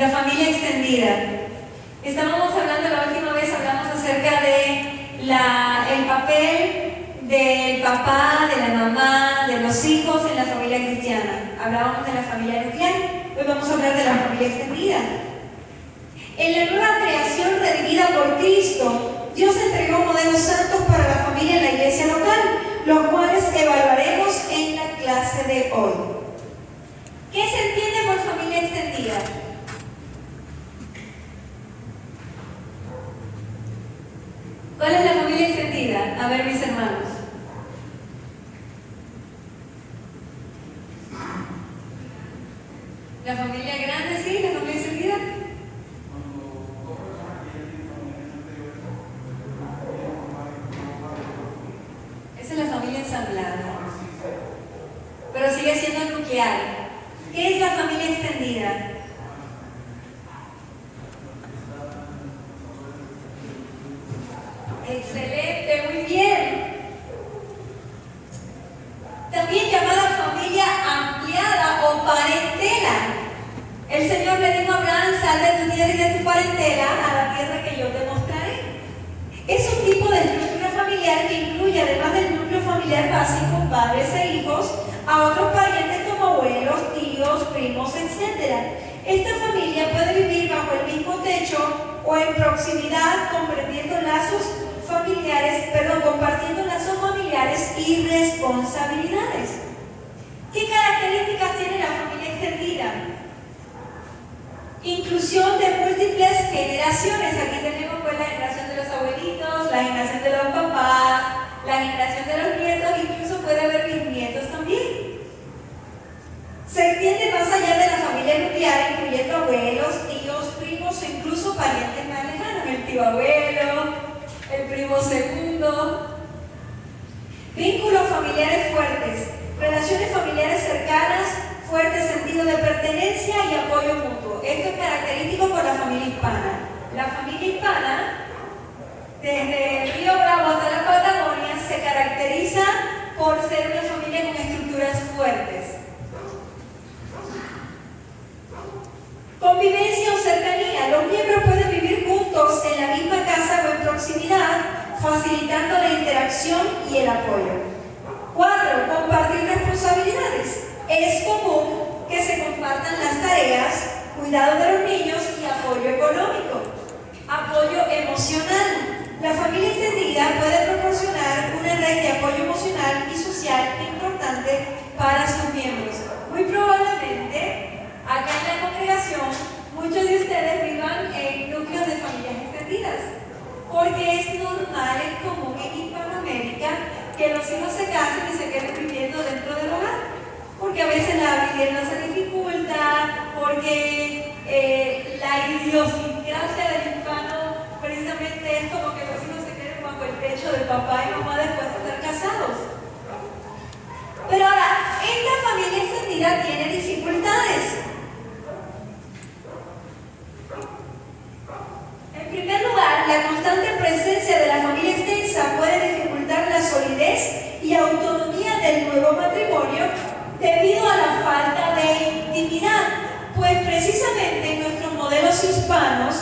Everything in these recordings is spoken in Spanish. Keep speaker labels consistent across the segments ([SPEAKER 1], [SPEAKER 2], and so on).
[SPEAKER 1] La familia extendida. Estábamos hablando, la última vez hablamos acerca de el papel del papá, de la mamá, de los hijos en la familia cristiana. Hablábamos de la familia nuclear, hoy vamos a hablar de la familia extendida. En la nueva creación redimida por Cristo, Dios entregó modelos santos para la familia en la iglesia local, los cuales evaluaremos en la clase de hoy. ¿Qué se entiende por familia extendida? ¿Cuál es la familia extendida? A ver, mis hermanos. ¿La familia grande, sí? ¿La familia extendida? Esa es la familia ensamblada. Pero sigue siendo nuclear. ¿Qué es la familia extendida? Excelente, muy bien. También llamada familia ampliada o parentela. El Señor le dijo a Abraham: sal de tu tierra y de tu parentela a la tierra que yo te mostraré. Es un tipo de estructura familiar que incluye, además del núcleo familiar básico, padres e hijos, a otros parientes como abuelos, tíos, primos, etc. Esta familia puede vivir bajo el mismo techo o en proximidad, compartiendo lazos familiares y responsabilidades. ¿Qué características tiene la familia extendida? Inclusión de múltiples generaciones. Aquí tenemos pues la generación de los abuelitos, la generación de los papás, la generación de los nietos, incluso puede haber bisnietos también. Se extiende más allá de la familia nuclear, incluyendo abuelos, tíos, primos e incluso parientes más lejanos, el tío abuelo, el primo segundo. Vínculos familiares fuertes, relaciones familiares cercanas, fuerte sentido de pertenencia y apoyo mutuo. Esto es característico por la familia hispana. La familia hispana, desde el Río Bravo hasta la Patagonia, se caracteriza por ser una familia con estructuras fuertes. Convivencia o cercanía. Los miembros pueden vivir juntos en la misma casa o en proximidad, facilitando la interacción y el apoyo. 4. Compartir responsabilidades. Es común que se compartan las tareas, cuidado de los niños y apoyo económico. Apoyo emocional. La familia extendida puede proporcionar una red de apoyo emocional y social importante para sus miembros. Muy probablemente, acá en la congregación, muchos de ustedes vivan en núcleos de familias extendidas, porque es normal, es común en Hispanoamérica que los hijos se casen y se queden viviendo dentro del hogar, porque a veces la vivienda se dificulta, porque la idiosincrasia del hispano precisamente es como que los hijos se queden bajo el techo de papá y mamá después de estar casados. Pero ahora, esta familia extendida tiene dificultades. En primer lugar, la constante presencia de la familia extensa puede dificultar la solidez y autonomía del nuevo matrimonio debido a la falta de intimidad, pues precisamente en nuestros modelos hispanos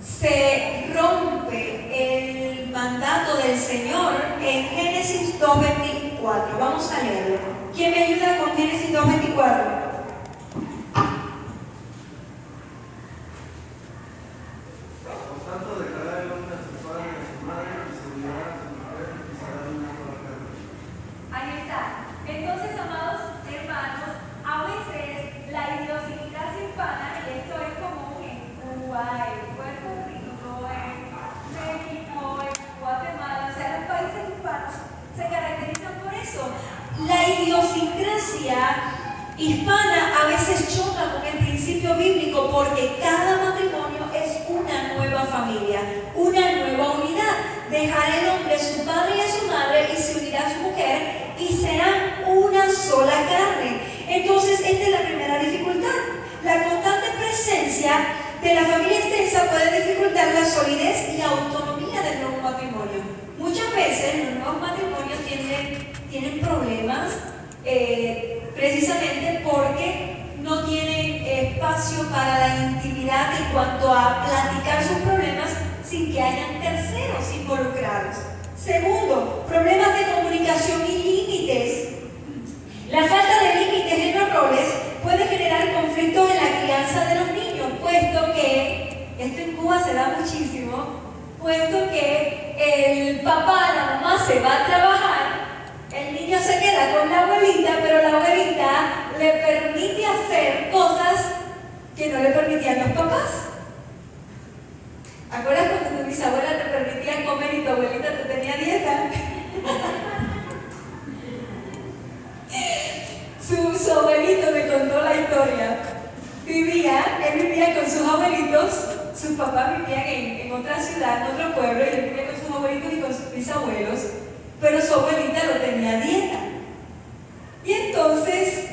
[SPEAKER 1] se rompe el mandato del Señor en Génesis 2:24. Vamos a leerlo. ¿Quién me ayuda con Génesis 2:24? La idiosincrasia hispana a veces choca con el principio bíblico porque cada matrimonio es una nueva familia, una nueva unidad. Dejará el hombre su padre y a su madre y se unirá a su mujer y serán una sola carne. Entonces esta es la primera dificultad. La constante presencia de la familia extensa puede dificultar la solidez y la autonomía del nuevo matrimonio. Muchas veces los nuevos matrimonios tienen problemas precisamente porque no tienen espacio espacio para la intimidad en cuanto a platicar sus problemas sin que hayan terceros involucrados. Segundo, problemas de comunicación y límites. La falta de límites en los roles puede generar conflictos en la crianza de los niños, puesto que, esto en Cuba se da muchísimo, puesto que el papá, la mamá se va a trabajar, el niño se queda con la abuelita, pero la abuelita le permite hacer cosas que no le permitían los papás. ¿Acuerdas cuando tu bisabuela te permitía comer y tu abuelita te tenía dieta? Su abuelito me contó la historia. Él vivía con sus abuelitos, sus papás vivían en otra ciudad, en otro pueblo, y él vivía con sus abuelitos y con sus bisabuelos, pero su abuelita lo tenía a dieta. Y entonces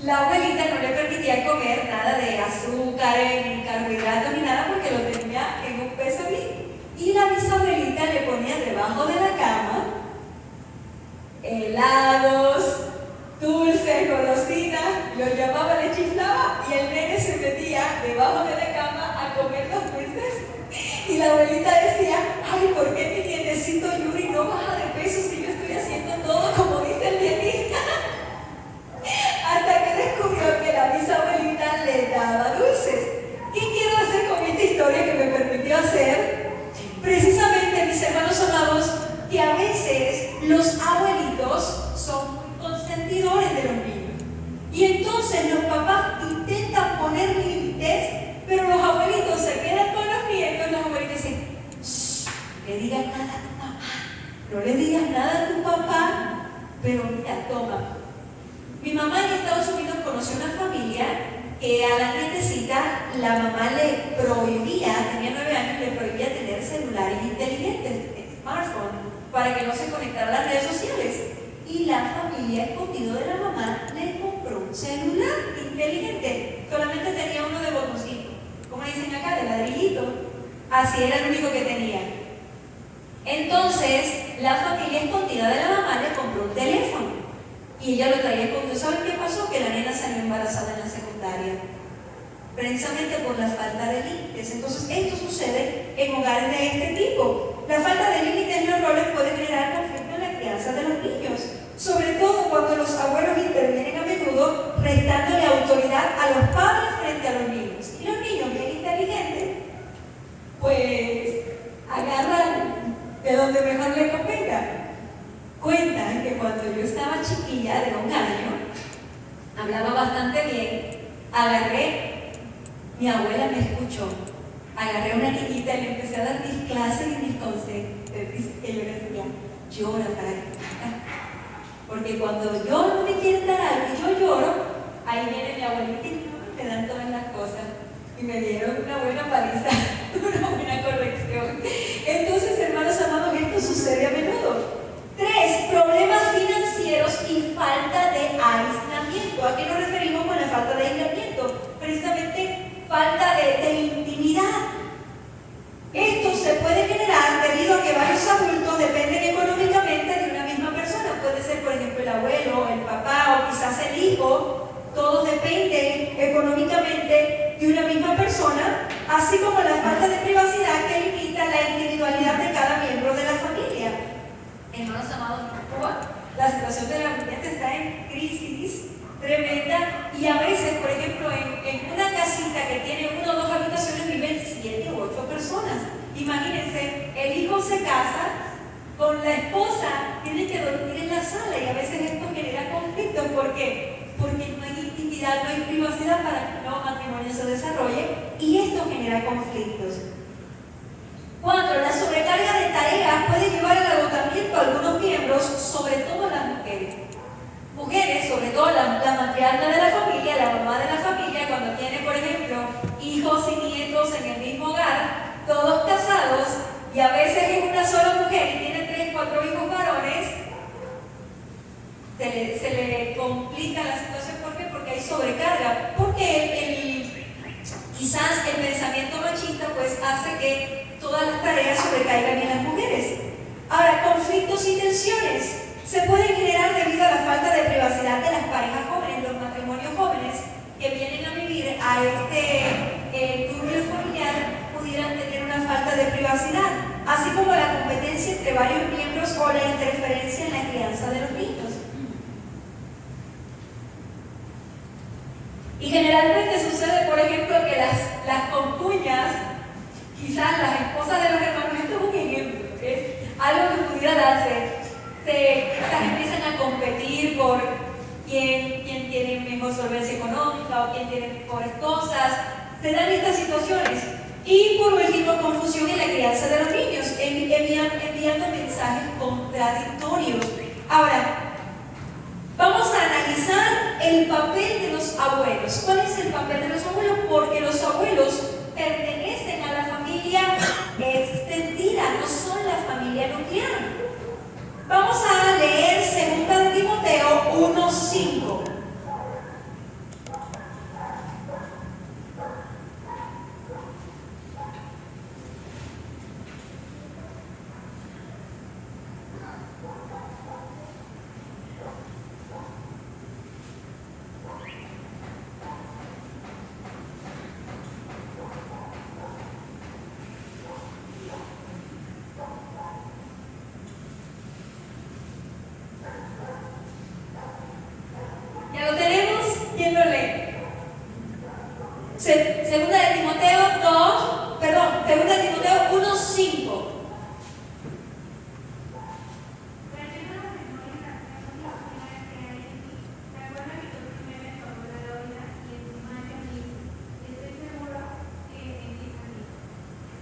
[SPEAKER 1] la abuelita no le permitía comer nada de azúcar, ni carbohidratos, ni nada, porque lo tenía en un peso bien. Y la bisabuelita le ponía debajo de la cama helados, dulces, golosinas, lo llamaba, le chiflaba, y el nene se metía debajo de la cama a comer los dulces. Y la abuelita decía, ay, ¿por qué mi nietecito Yuri no baja de peso si yo estoy haciendo todo como dice el dietista? Hasta que descubrió que la bisabuelita le daba dulces. ¿Qué quiero hacer con esta historia que me permitió hacer? Precisamente, mis hermanos amados, que a veces los abuelitos son muy consentidores de los niños. Y entonces los papás intentan poner límites, pero los abuelitos se quedan con los nietos y los abuelitos dicen, shh, no le digas nada a tu mamá, no le digas nada a tu papá, pero mira, toma. Mi mamá en Estados Unidos conoció una familia que a la nietecita la mamá le prohibía, tenía 9 años, le prohibía tener celulares inteligentes, smartphone, para que no se conectara a las redes sociales. Y la familia, escondido de la mamá, le compró un celular inteligente. Solamente tenía uno de botoncito, como dicen acá, de ladrillito. Así era el único que tenía. Entonces, la familia escondida de la mamá le compró un teléfono. Y ella lo traía escondido. ¿Saben qué pasó? Que la nena salió embarazada en la secundaria. Precisamente por la falta de límites. Entonces, esto sucede en hogares de este tipo. La falta de límites en los roles puede generar conflicto en la crianza de los niños, sobre todo cuando los abuelos intervienen a menudo, restándole autoridad a los padres frente a los niños. Y los niños, bien inteligentes, pues agarran de donde mejor les convenga. Cuentan que cuando yo estaba chiquilla, de 1 año, hablaba bastante bien, mi abuela me escuchó. Agarré a una niñita y le empecé a dar mis clases y mis consejos. Que yo le decía, llora para que porque cuando yo no me quieren dar algo y yo lloro, ahí viene mi abuelita y me dan todas las cosas. Y me dieron una buena paliza, una buena corrección. Entonces, hermanos amados, esto sucede a menudo. 3. Problemas financieros y falta de aislamiento. ¿A qué nos referimos con la falta de aislamiento? Precisamente falta de intimidad. Esto se puede generar debido a que varios adultos dependen económicamente de una misma persona. Puede ser, por ejemplo, el abuelo, el papá o quizás el hijo. Todos dependen económicamente de una misma persona, así como la falta de privacidad que limita la individualidad de cada miembro de la familia. Hermanos amados, en Cuba, la situación de la vivienda está en crisis tremenda y a veces, por ejemplo, en una casita que tiene 1 o 2 habitaciones viven 7 u 8 personas. Imagínense, el hijo se casa con la esposa, tiene que dormir en la sala y a veces esto genera conflictos. ¿Por qué? Porque no hay intimidad, no hay privacidad para que un nuevo matrimonio se desarrolle y esto genera conflictos. 4. La sobrecarga de tareas puede llevar al agotamiento a algunos miembros, sobre todo las mujeres. Mujeres, sobre todo la matriarca de la familia, la mamá de la familia, cuando tiene, por ejemplo, hijos y nietos en el mismo hogar, todos casados, y a veces es una sola mujer y tiene 3, 4 hijos varones, se le complica la situación. ¿Por qué? Porque hay sobrecarga. Porque quizás el pensamiento machista pues hace que todas las tareas sobrecaigan en las mujeres. Ahora, conflictos y tensiones se pueden generar debido a la falta de privacidad de las parejas jóvenes, los matrimonios jóvenes que vienen a vivir a este entre varios miembros o la interferencia en la crianza de los niños. Y generalmente sucede, por ejemplo, que las concuñas, quizás las esposas de los hermanos, esto es un ejemplo, es algo que pudiera darse. Estas empiezan a competir por quién tiene mejor solvencia económica o quién tiene mejores cosas. Se dan estas situaciones. Y por último, confusión en la crianza de los niños, enviando mensajes contradictorios. Ahora, vamos a analizar el papel de los abuelos. ¿Cuál es el papel de los abuelos? Porque los abuelos pertenecen a la familia extendida, no son la familia nuclear. Vamos a leer 2 de Timoteo 1:5. ¿Ya lo tenemos? ¿Quién lo lee? Segunda de Timoteo 1:5.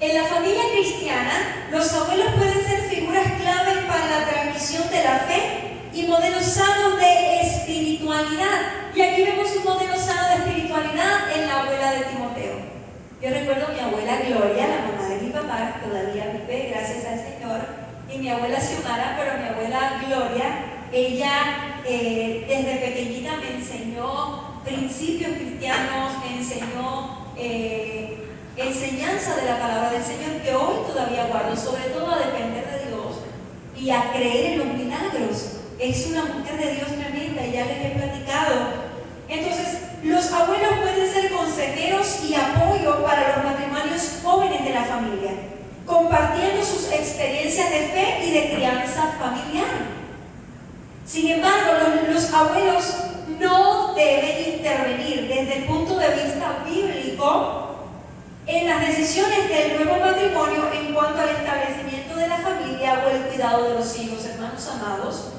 [SPEAKER 1] En la familia cristiana, los abuelos pueden ser figuras claves para la transmisión de la fe y modelos sanos de espiritualidad. Y aquí vemos un modelo sano de espiritualidad en la abuela de Timoteo. Yo recuerdo a mi abuela Gloria, la mamá de mi papá, todavía vive, gracias al Señor, y mi abuela Xiomara, pero mi abuela Gloria, ella desde pequeñita me enseñó principios cristianos, me enseñó enseñanza de la palabra del Señor que hoy todavía guardo, sobre todo a depender de Dios y a creer en los milagros. Es una mujer de Dios tremenda y ya les he platicado. Entonces, los abuelos pueden ser consejeros y apoyo para los matrimonios jóvenes de la familia, compartiendo sus experiencias de fe y de crianza familiar. Sin embargo, los abuelos no deben intervenir desde el punto de vista bíblico en las decisiones del nuevo matrimonio en cuanto al establecimiento de la familia o el cuidado de los hijos, hermanos amados.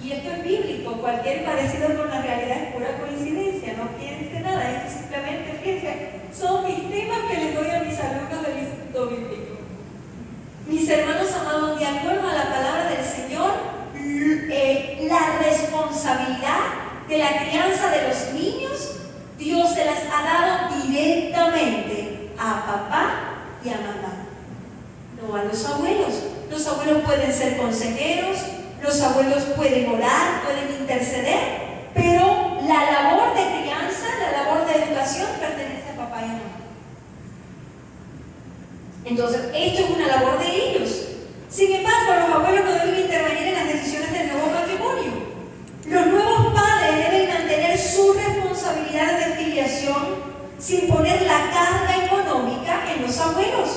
[SPEAKER 1] Y esto es bíblico, cualquier parecido con la realidad es pura coincidencia, no piense nada, esto simplemente fíjense, son mis temas que les doy a mis alumnos del Instituto Bíblico. Mis hermanos amados, de acuerdo a la palabra del Señor, la responsabilidad de la crianza de los niños, Dios se las ha dado directamente a papá y a mamá, no a los abuelos. Los abuelos pueden ser consejeros, los abuelos pueden orar, pueden interceder, pero la labor de crianza, la labor de educación pertenece a papá y a mamá. Entonces, esto es una labor de ellos. Sin embargo, los abuelos no deben intervenir en las decisiones del nuevo matrimonio. Los nuevos padres deben mantener su responsabilidad de filiación sin poner la carga económica en los abuelos.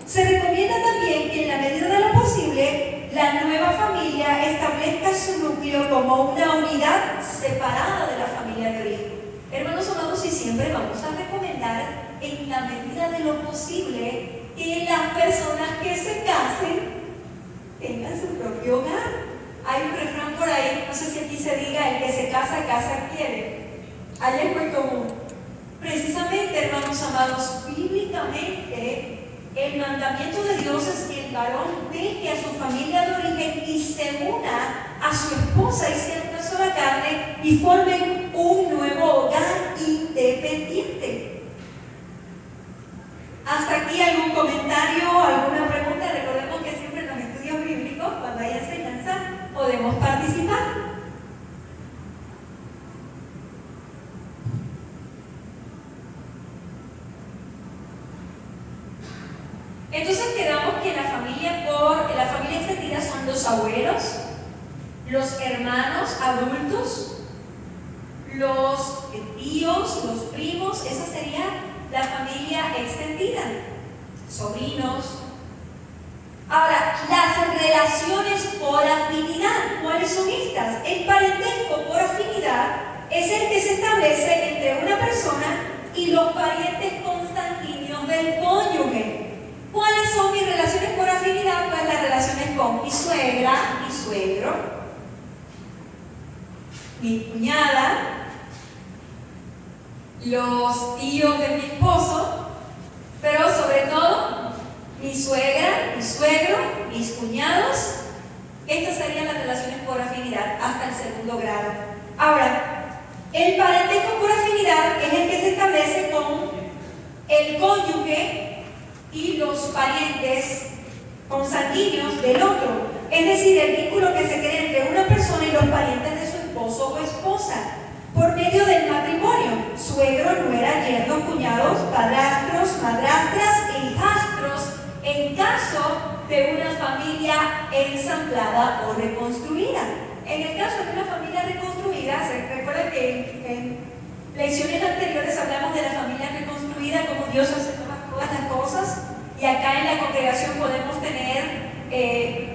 [SPEAKER 1] Se recomienda también que en la medida de lo posible la nueva familia establezca su núcleo como una unidad separada de la familia de origen. Hermanos amados, y siempre vamos a recomendar en la medida de lo posible que las personas que se casen tengan su propio hogar. Hay un refrán por ahí, no sé si aquí se diga, el que se casa, casa quiere. Allá es muy común. Precisamente, hermanos amados, bíblicamente el mandamiento de Dios es que el varón deje a su familia de origen y se una a su esposa y sean una sola carne y formen un nuevo hogar independiente. ¿Hasta aquí algún comentario, alguna pregunta? Recordemos que siempre en los estudios bíblicos, cuando hay enseñanza, podemos participar. Entonces quedamos que la familia extendida son los abuelos, los hermanos adultos, los tíos, los primos, esa sería la familia extendida, sobrinos. Ahora, las relaciones por afinidad. ¿Cuáles son estas? El parentesco por afinidad es el que se establece entre una persona y los parientes consanguíneos del cónyuge. ¿Cuáles son mis relaciones por afinidad? Pues las relaciones con mi suegra, mi suegro, mi cuñada, los tíos de mi esposo, pero sobre todo mi suegra, mi suegro, mis cuñados. Estas serían las relaciones por afinidad hasta el segundo grado. Ahora, el parentesco por afinidad es el que se establece con el cónyuge y los parientes consanguíneos del otro. Es decir, el vínculo que se crea entre una persona y los parientes de su esposo o esposa por medio del matrimonio: suegro, nuera, yernos, cuñados, padrastros, madrastras e hijastros, en caso de una familia ensamblada o reconstruida. En el caso de una familia reconstruida, se recuerda que en lecciones anteriores hablamos de la familia reconstruida, como Dios hace todas las cosas, y acá en la congregación podemos tener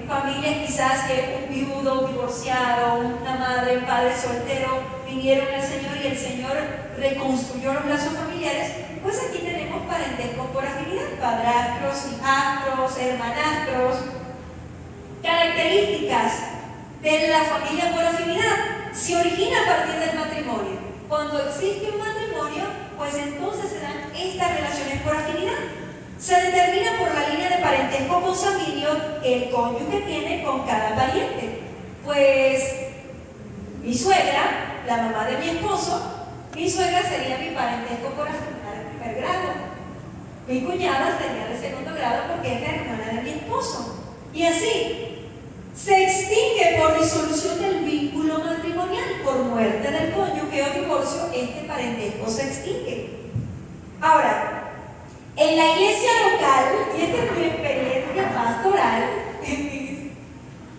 [SPEAKER 1] familias quizás que un viudo, un divorciado, una madre, un padre soltero vinieron al Señor y el Señor reconstruyó los lazos familiares. Pues aquí tenemos parentesco por afinidad: padrastros, hijastros, hermanastros. Características de la familia por afinidad: se origina a partir del matrimonio. Cuando existe un matrimonio, pues entonces se dan estas relaciones por afinidad. Se determina por la línea de parentesco consanguíneo que el cónyuge tiene con cada pariente. Pues mi suegra, la mamá de mi esposo, mi suegra sería mi parentesco por afinidad de primer grado. Mi cuñada sería de segundo grado porque es la hermana de mi esposo. Y así, se extingue por disolución del vínculo matrimonial, por muerte del cónyuge o divorcio, este parentesco se extingue. Ahora, en la iglesia local, y esta es mi experiencia pastoral, en mis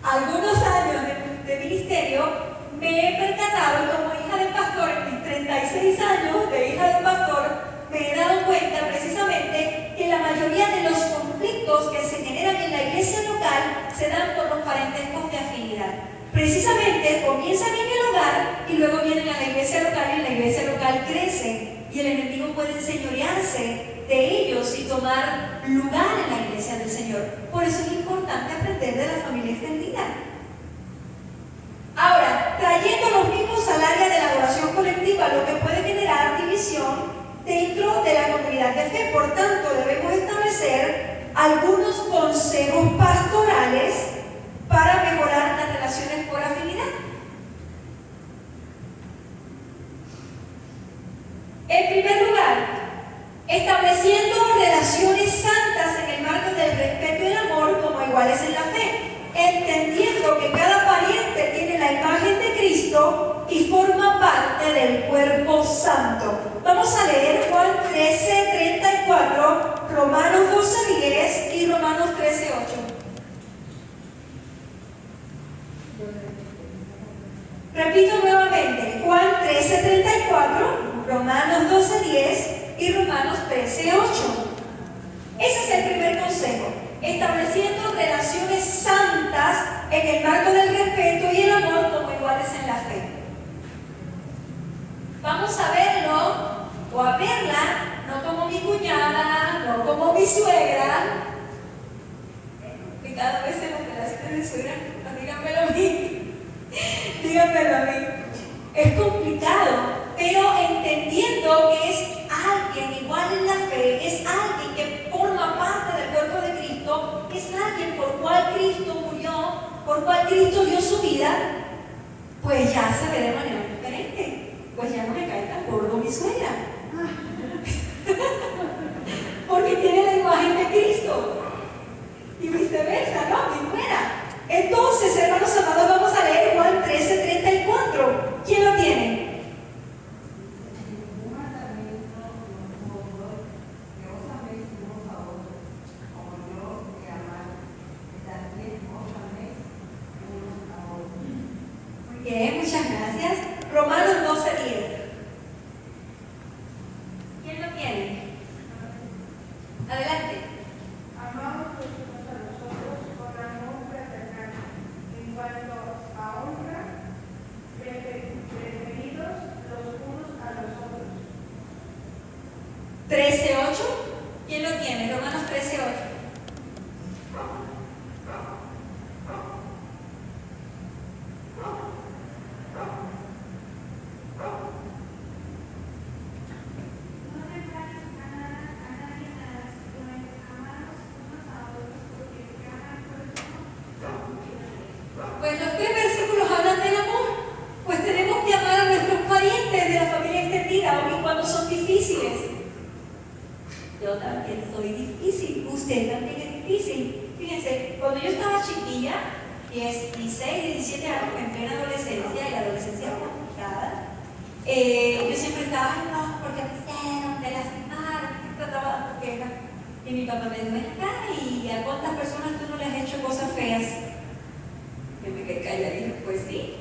[SPEAKER 1] algunos años de ministerio, me he percatado, y como hija de pastor, en mis 36 años de hija de pastor, me he dado cuenta precisamente que la mayoría de los conflictos que se generan en la iglesia local se dan por los parentescos de afinidad. Precisamente comienzan en el hogar y luego vienen a la iglesia local, y en la iglesia local crecen y el enemigo puede enseñorearse de ellos y tomar lugar en la iglesia del Señor. Por eso es importante aprender de la familia extendida. Ahora, trayendo los mismos al área de la adoración colectiva, lo que puede generar división dentro de la comunidad de fe. Por tanto, debemos establecer algunos consejos pastorales para mejorar las relaciones por afinidad. En primer lugar, estableciendo relaciones santas en el marco del respeto y el amor como iguales en la fe, entendiendo que cada pariente tiene la imagen de Cristo y forma parte del cuerpo santo. Vamos a leer Juan 13:34, Romanos 12:10 y Romanos 13:8. Repito nuevamente, Juan 13:34, Romanos 12:10 y Romanos 13:8. Ese es el primer consejo: estableciendo relaciones santas en el marco del respeto y el amor como iguales en la fe. Vamos a verlo o a verla no como mi cuñada, no como mi suegra, que cada vez en las relaciones de suegra, no, díganmelo a mí, díganmelo a mí. Es complicado, pero entendiendo que es alguien igual en la fe, es alguien que forma parte del cuerpo de Cristo, es alguien por cual Cristo murió, por cual Cristo dio su vida, pues ya se ve de manera diferente. Pues ya no me cae tan gordo mi suegra, porque tiene la imagen de Cristo, y viceversa, ¿no? Mi nuera. Entonces, hermanos amados, vamos a leer Juan 13:34. ¿Quién lo tiene? Bien, muchas gracias. Romanos 12:10. 13:8. ¿Quién lo tiene? Romanos 13:8. Pues los 3 versículos hablan del amor. Pues tenemos que amar a nuestros parientes de la familia extendida, aun cuando son difíciles. Yo también soy difícil, usted también es difícil. Fíjense, cuando yo estaba chiquilla, 16, 17 años, en plena adolescencia, y la adolescencia es complicada, yo siempre estaba, "Ay, no, porque me hicieron, me lastimaron", trataba de queja. Y mi papá me dijo, "Ven acá, ¿y a cuántas personas tú no les has hecho cosas feas?" Yo me quedé calladita, pues sí.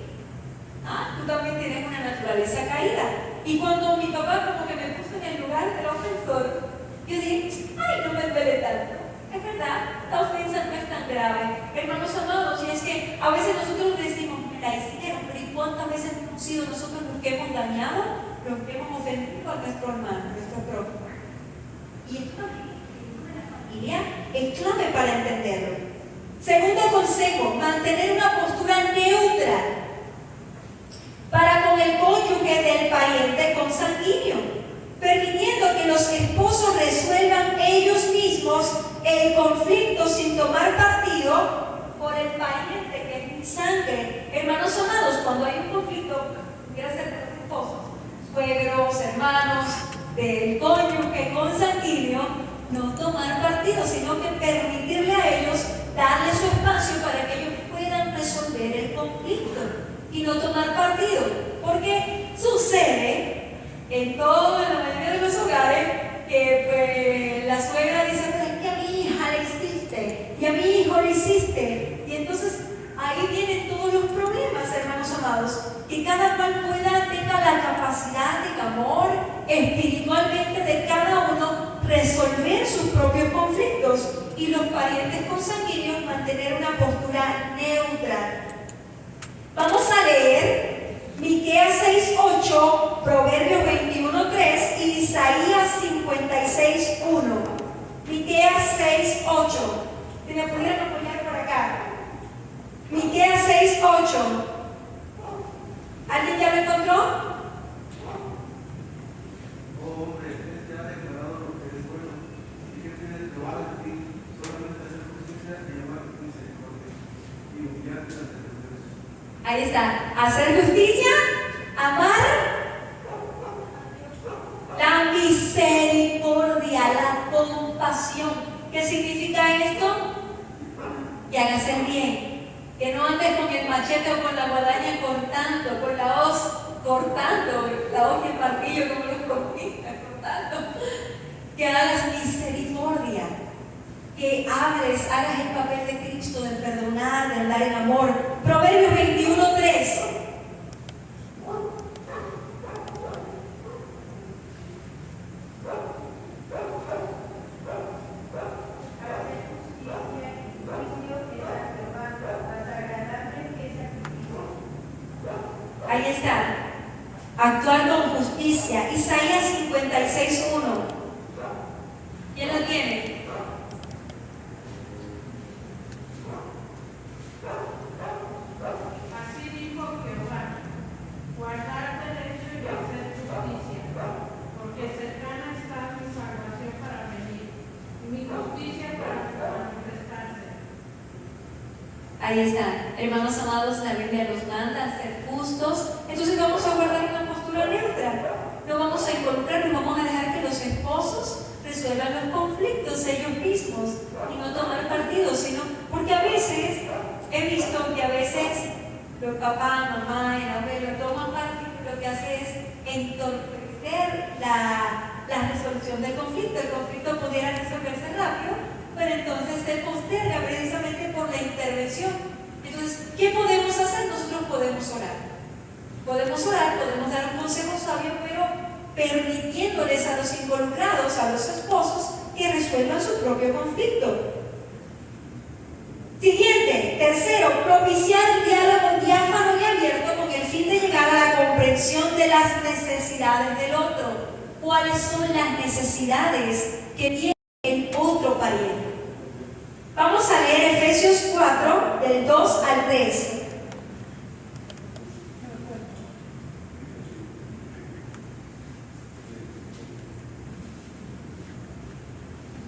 [SPEAKER 1] Tú también tienes una naturaleza caída. Y cuando mi papá como que me puso en el lugar del ofensor, yo dije, "Ay, no me duele tanto. Es verdad, la ofensa no es tan grave". Hermanos amados, y es que a veces nosotros decimos, "Me la hicieron", pero ¿y cuántas veces hemos sido nosotros los que hemos dañado, los que hemos ofendido a nuestro hermano, nuestro prójimo? Y esto también en la familia es clave para entenderlo. Segundo consejo, mantener una postura neutra para con el cónyuge del pariente consanguíneo, permitiendo que los esposos resuelvan ellos mismos el conflicto sin tomar partido por el pariente que es mi sangre. Hermanos amados, cuando hay un conflicto, pudiera ser de los esposos, suegros, hermanos, del cónyuge consanguíneo, no tomar partido, sino que permitirle a ellos darle su espacio para que ellos puedan resolver el conflicto y no tomar partido. Porque sucede en la mayoría de los hogares que la suegra dice, "Pero es que a mi hija le hiciste y a mi hijo le hiciste", y entonces ahí vienen todos los problemas, hermanos amados. Que cada cual tenga la capacidad de amor espiritualmente de cada uno resolver sus propios conflictos, y los parientes consanguíneos mantener una postura neutra. Vamos a leer Miqueas 6:8, Proverbios 21:3 y Isaías 56:1. Miqueas 6:8. Si me pudieran apoyar por acá. Miqueas 6:8. ¿Alguien ya lo encontró? Ahí está, hacer justicia, amar la misericordia, la compasión. ¿Qué significa esto? Que hagas el bien, que no andes con el machete o con la guadaña cortando, con la hoz cortando, la hoz y el martillo como los conquistas, cortando. Que hagas misericordia, que hagas el papel de Cristo, de perdonar, de andar en amor. Proverbios 21:3. Ahí está. Actuar con justicia. Isaías 56:1. ¿Quién lo tiene?
[SPEAKER 2] Así dijo Jehová: guardar derecho y hacer justicia, porque cercana está mi salvación para venir, y mi justicia para manifestarse.
[SPEAKER 1] Ahí está. Hermanos amados, la Biblia nos manda a ser justos. Entonces vamos a guardar una postura neutra. No vamos a involucrarnos, vamos a dejar que los esposos resuelvan los conflictos ellos mismos y no tomar partido, sino porque a veces he visto que a veces los papás, mamá, el abuelo toman partido y lo que hace es entorpecer la resolución del conflicto. El conflicto pudiera resolverse rápido, pero entonces se posterga precisamente por la intervención. Entonces, ¿qué podemos hacer? Nosotros podemos orar. Podemos orar, podemos dar un consejo sabio, pero permitiéndoles a los involucrados, a los esposos, que resuelvan su propio conflicto. Siguiente, tercero, propiciar un diálogo diáfano y abierto con el fin de llegar a la comprensión de las necesidades del otro. cuáles son las necesidades que tiene el otro pariente. Vamos a leer Efesios 4, del 2 al 3.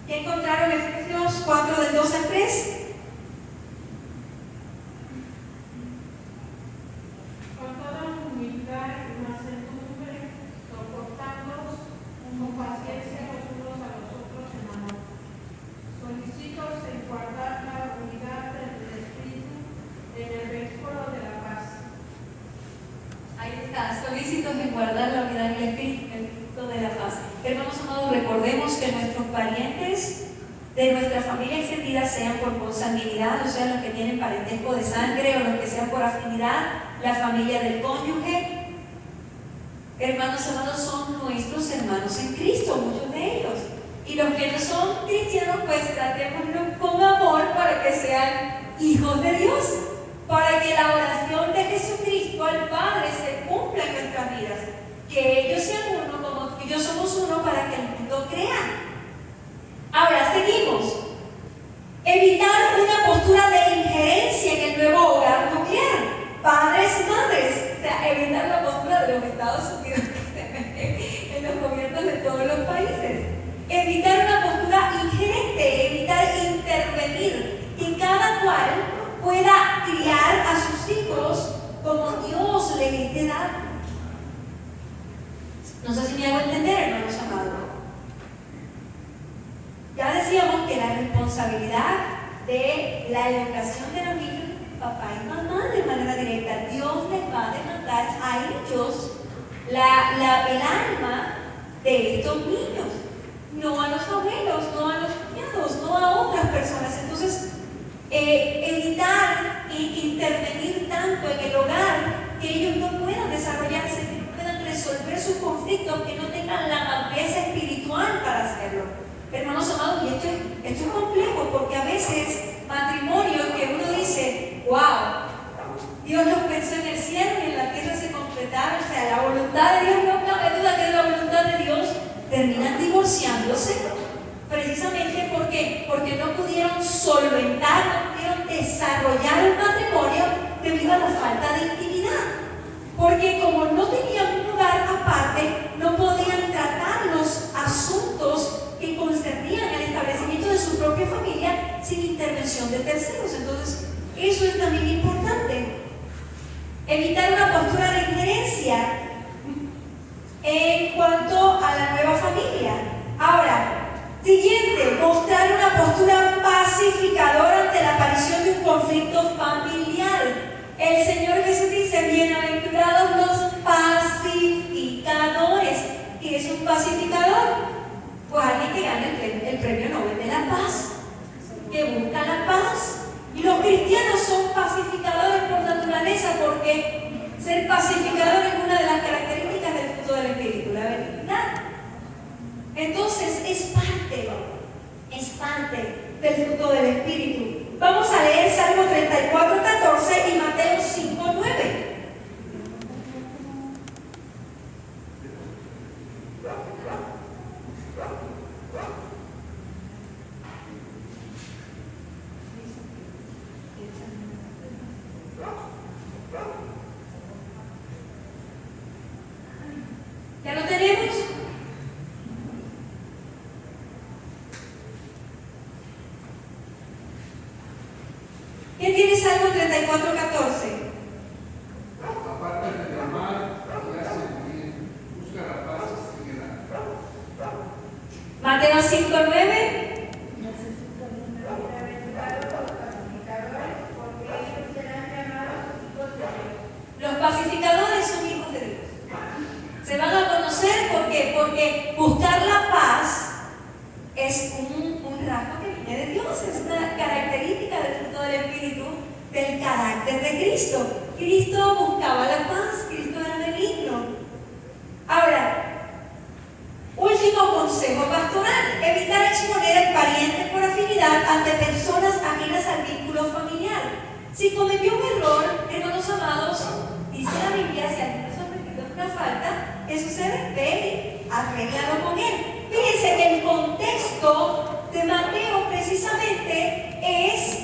[SPEAKER 1] ¿Qué encontraron en Efesios 4, del 2 al 3?
[SPEAKER 2] Con toda humildad y mansedumbre, soportándoos con paciencia los unos a los otros en amor, solícitos en guardar la unidad del Espíritu en el vínculo de la paz.
[SPEAKER 1] Ahí está, solícitos en guardar la unidad del Espíritu, el fruto de la paz. Hermanos amados, recordemos que nuestros parientes de nuestra familia extendida, sean por consanguinidad, o sea, los que tienen parentesco de sangre, o los que sean por afinidad, la familia del cónyuge, hermanos amados, son nuestros hermanos en Cristo, muchos de ellos. Y los que no son cristianos, pues tratémoslos con amor para que sean hijos de Dios, para que la oración de Jesucristo al Padre se cumpla en nuestras vidas, que ellos sean uno como tú y yo somos uno, para que el mundo crea. Ahora, seguimos. Evitar una postura de injerencia en el nuevo hogar nuclear. Padres y madres, o sea, evitar la postura de los Estados Unidos que se meten en los gobiernos de todos los países. Evitar una postura ingerente, evitar intervenir, que cada cual pueda criar a sus hijos como Dios le esté dando. No sé si me hago entender, hermanos amados. Ya decíamos que la responsabilidad de la educación de los niños, papá y mamá, de manera directa, Dios les va a demandar a ellos el alma de estos niños, no a los abuelos, no a los cuñados, no a otras personas. Entonces, evitar intervenir tanto en el hogar, que ellos no puedan desarrollarse, que no puedan resolver sus conflictos, que no tengan la madurez espiritual para hacerlo. Hermanos amados, y esto es complejo, porque a veces matrimonios que uno dice, wow, Dios los pensó en el cielo y en la tierra se completaron, o sea, la voluntad de Dios, no cabe duda que es la voluntad de Dios, terminan divorciándose, precisamente porque no pudieron solventar, no pudieron desarrollar el matrimonio debido a la falta de intimidad, porque como no tenían un lugar aparte, no podían tratar los asuntos que concernían al establecimiento de su propia familia sin intervención de terceros. Entonces, eso es también importante. Evitar una postura de injerencia en cuanto a la nueva familia. Ahora, siguiente, mostrar una postura pacificadora ante la aparición de un conflicto familiar. El Señor Jesús dice, bienaventurados los pacificadores. ¿Qué es un pacificador? Pues alguien que gana el premio Nobel de la Paz, que busca la paz. Y los cristianos son pacificadores por naturaleza, porque ser pacificador es una de las características del fruto del Espíritu, la benignidad. Entonces es parte del fruto del Espíritu. Vamos a leer Salmo 34:14 y Mateo 5:9. ¿Ya lo tenemos? ¿Quién tiene Salmo 34:14?
[SPEAKER 3] Apártate del mal y haz el bien, busca la paz y síguela.
[SPEAKER 1] Mateo 5:9. Los pacificadores son hijos de Dios. Se van a conocer porque buscar la paz es un rasgo que viene de Dios, es una característica del fruto del Espíritu, del carácter de Cristo. Cristo buscaba la paz, Cristo era benigno. Ahora, último consejo pastoral: evitar exponer al pariente por afinidad ante personas ajenas al vínculo familiar. Si cometió un error, hermanos amados, dice la Biblia, si alguien es sometido a una falta, ¿qué sucede? Ve, arréglalo con él. Fíjense que el contexto de Mateo precisamente es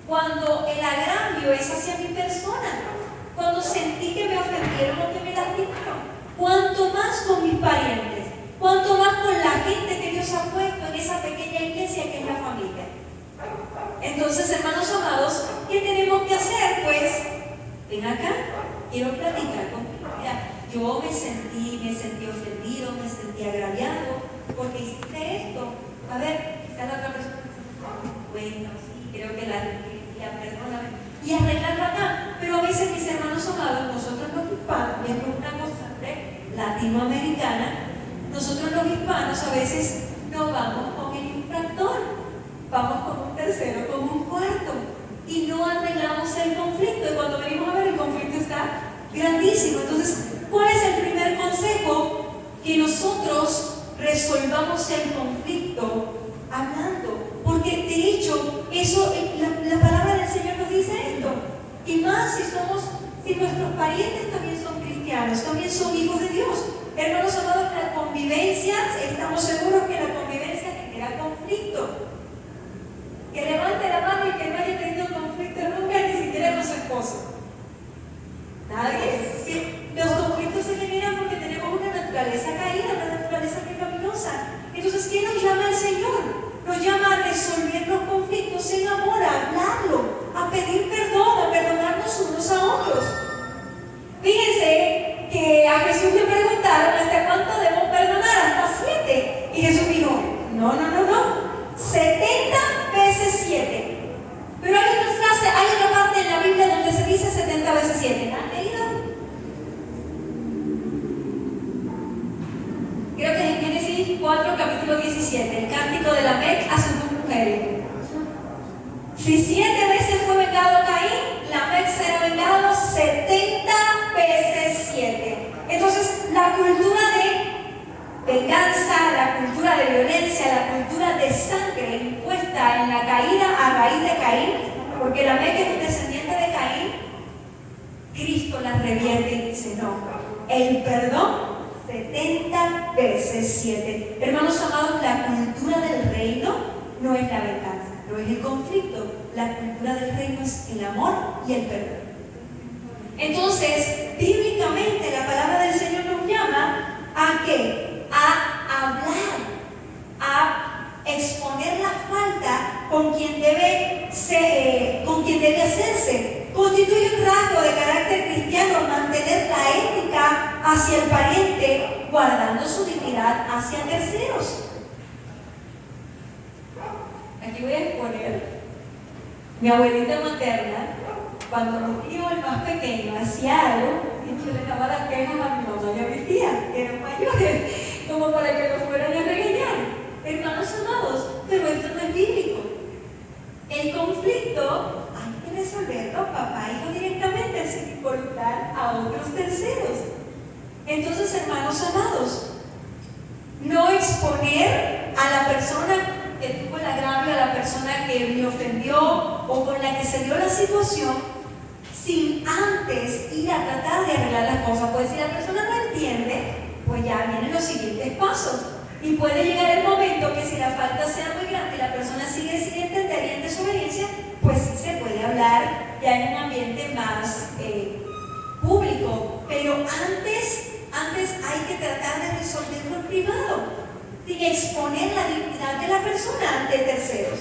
[SPEAKER 1] cuando el agravio es hacia mi persona, cuando sentí que me ofendieron o que me lastimaron. Cuanto más con mis parientes, cuanto más con la gente que Dios ha puesto en esa pequeña iglesia que es la familia. Entonces, hermanos amados, ¿qué tenemos que hacer? Pues, ven acá, quiero platicar contigo. Mira, yo me sentí ofendido, me sentí agraviado, porque hiciste esto. A ver, está la otra persona. Bueno, sí, creo que la perdóname. Y arreglarlo acá. Pero a veces, mis hermanos amados, nosotros los hispanos, y esto es una costumbre latinoamericana, nosotros los hispanos a veces no vamos con el infractor, vamos con un tercero, con un cuarto, y no arreglamos el conflicto. Y cuando venimos a ver, el conflicto está grandísimo. Entonces, ¿cuál es el primer consejo? Que nosotros resolvamos el conflicto hablando. Porque de hecho, eso, la palabra del Señor nos dice esto. Y más si nuestros parientes también son cristianos, también son hijos de Dios. Hermanos amados, la convivencia, estamos seguros que la convivencia genera conflicto. Que levante la mano y que no haya tenido conflicto nunca, ni siquiera con su esposo. Nadie. Que los conflictos se generan porque tenemos una naturaleza caída, una naturaleza pecaminosa. Entonces, ¿qué nos llama el Señor? Nos llama a resolver los conflictos en amor, a hablarlo, a pedir perdón, a perdonarnos unos a otros. Fíjense que a Jesús le preguntaron ¿hasta cuánto debo perdonar? Hasta 7. Y Jesús dijo, no, 70 veces 7. Pero hay otra frase, hay otra parte en la Biblia donde se dice 70 veces 7. ¿La han leído? Creo que es en Génesis 4, capítulo 17, el cántico de Lamec a sus 2 mujeres. Si 7 veces fue vengado Caín, Lamec será vengado 70 veces 7. Entonces, la cultura de venganza, la cultura de violencia, la cultura de sangre impuesta en la caída a raíz de Caín, porque Lamec es un descendiente de Caín, Cristo la revierte y dice, no, el perdón 70 veces 7. Hermanos amados, la cultura del reino no es la venganza, no es el conflicto. La cultura del reino es el amor y el perdón. Entonces, bíblicamente la palabra del Señor nos llama ¿a qué? A hablar, a exponer la falta con quien debe hacerse. Constituye un rasgo de carácter cristiano mantener la ética hacia el pariente, guardando su dignidad hacia terceros. Aquí voy a exponer mi abuelita materna. Cuando mi tío, el más pequeño, hacía algo, yo le daba las quejas a mi mamá y a mi tía, que eran mayores, como para que lo fueran a regañar. Hermanos amados, pero esto no es bíblico. El conflicto hay que resolverlo papá y hijo directamente, sin involucrar a otros terceros. Entonces, hermanos amados, no exponer a la persona que tuvo el agravio, a la persona que me ofendió o con la que se dio la situación, sin antes ir a tratar de arreglar las cosas. Pues si la persona no entiende, pues ya vienen los siguientes pasos. Y puede llegar el momento que si la falta sea muy grande y la persona sigue sin entender y en desobediencia, pues sí se puede hablar ya en un ambiente más público. Pero antes hay que tratar de resolverlo en privado, sin exponer la dignidad de la persona ante terceros.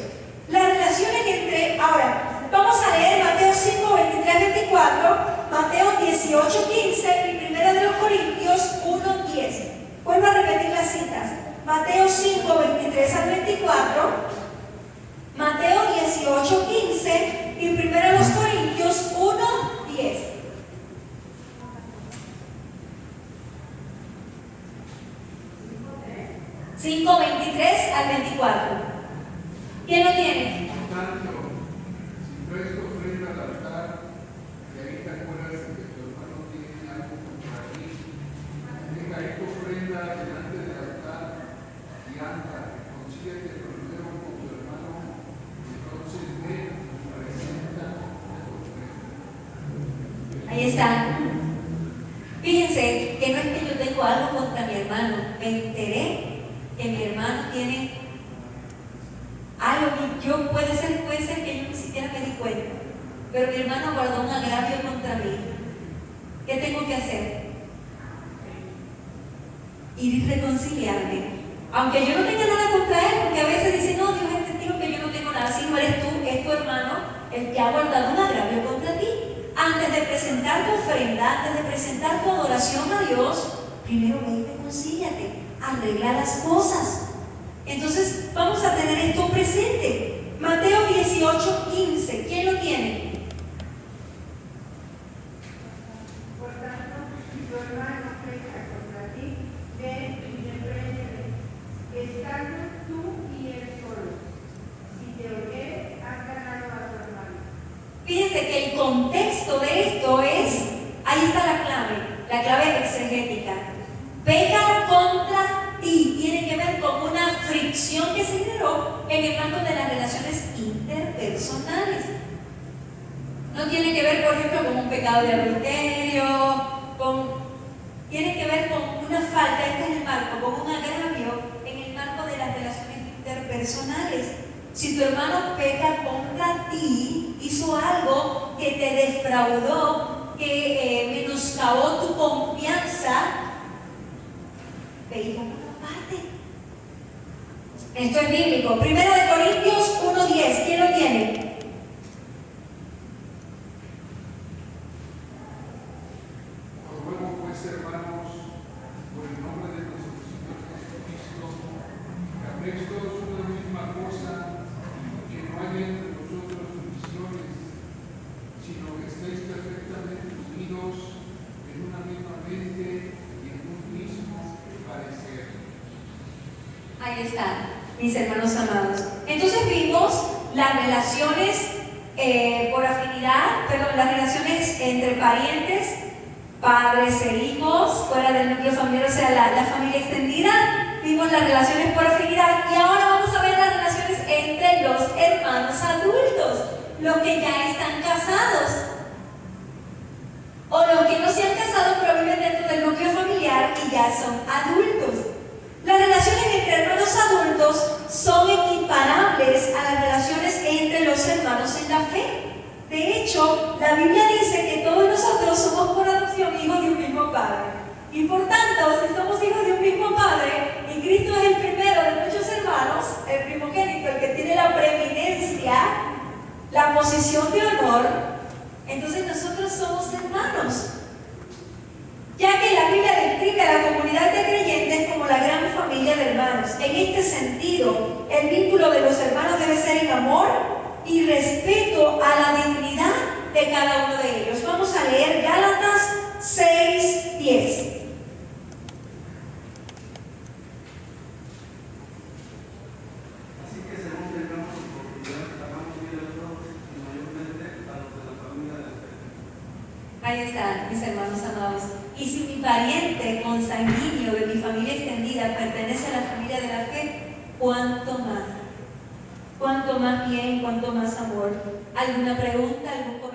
[SPEAKER 1] Las relaciones entre... Ahora, vamos a leer Mateo 5, 23, 24, Mateo 18, 15 y 1 de los Corintios 1, 10. Vuelvo a repetir las citas. Mateo 5, 23 al 24, Mateo 18, 15 y 1 de los Corintios 1, 10. Cinco, 23 al 24. ¿Quién lo tiene?
[SPEAKER 3] Por tanto, si traes tu ofrenda al altar y ahí te acuerdas de que tu hermano tiene algo contra ti, deja ahí tu ofrenda delante del altar y anda, consíguete primero con tu hermano, entonces ven y presenta tu ofrenda.
[SPEAKER 1] Ahí está. Fíjense que no es que yo tengo tengo algo contra mi hermano. Me enteré que mi hermano tiene algo que puede ser que yo ni siquiera me di cuenta, pero mi hermano guardó un agravio contra mí. ¿Qué tengo que hacer? Ir y reconciliarme. Aunque yo no tenga nada contra él, porque a veces dicen, no, Dios es testigo que yo no tengo nada. Si no eres tú, es tu hermano el que ha guardado un agravio contra ti. Antes de presentar tu ofrenda, antes de presentar tu adoración a Dios, primero ve y reconcíliate, arregla las cosas. Entonces vamos a tener esto presente. Mateo 18:15, ¿quién lo tiene?
[SPEAKER 4] Por tanto, si tu hermano peca contra ti, ven y repréndele, estando tú y él solos. Si te oyere, has ganado a tu hermano.
[SPEAKER 1] Fíjense que el contexto de esto es, ahí está la clave exegética. Peca contra ti, tiene que ver con una fricción que se generó en el marco de las relaciones interpersonales. No tiene que ver, por ejemplo, con un pecado de adulterio, tiene que ver con una falta, este es el marco, con un agravio en el marco de las relaciones interpersonales. Si tu hermano peca contra ti, hizo algo que te defraudó, que menoscabó tu confianza, ve y dame una parte. Esto es bíblico. 1 Corintios 1:10, ¿quién lo tiene?
[SPEAKER 3] Os ruego pues, hermanos, por el nombre de nuestro Señor Jesucristo, que habléis todos una misma cosa, que no haya entre vosotros divisiones, sino que estéis perfectamente unidos en una misma mente y en un mismo parecer.
[SPEAKER 1] Ahí está, mis hermanos amados. Entonces vimos las relaciones por afinidad, las relaciones entre parientes, padres e hijos, fuera del núcleo familiar, o sea, la familia extendida. Vimos las relaciones por afinidad y ahora vamos a ver las relaciones entre los hermanos adultos, los que ya están casados o los que no se han casado pero viven dentro del núcleo familiar y ya son adultos. Las relaciones entre hermanos adultos son equiparables a las relaciones entre los hermanos en la fe. De hecho, la Biblia dice que todos nosotros somos por adopción hijos de un mismo Padre. Y por tanto, si somos hijos de un mismo Padre, y Cristo es el primero de muchos hermanos, el primogénito, el que tiene la preeminencia, la posición de honor, entonces nosotros somos hermanos. Ya que la Biblia describe a la comunidad de creyentes como la gran familia de hermanos. En este sentido, el vínculo de los hermanos debe ser en amor y respeto a la dignidad de cada uno de ellos. Vamos a leer Gálatas 6:10.
[SPEAKER 5] Así que según tengamos oportunidad, amamos bien a todos y mayormente a los de la familia de la fe.
[SPEAKER 1] Ahí están, mis hermanos amados. Y si mi pariente consanguíneo de mi familia extendida pertenece a la familia de la fe, ¿cuánto más? ¿Cuánto más bien? ¿Cuánto más amor? ¿Alguna pregunta? ¿Algún comentario?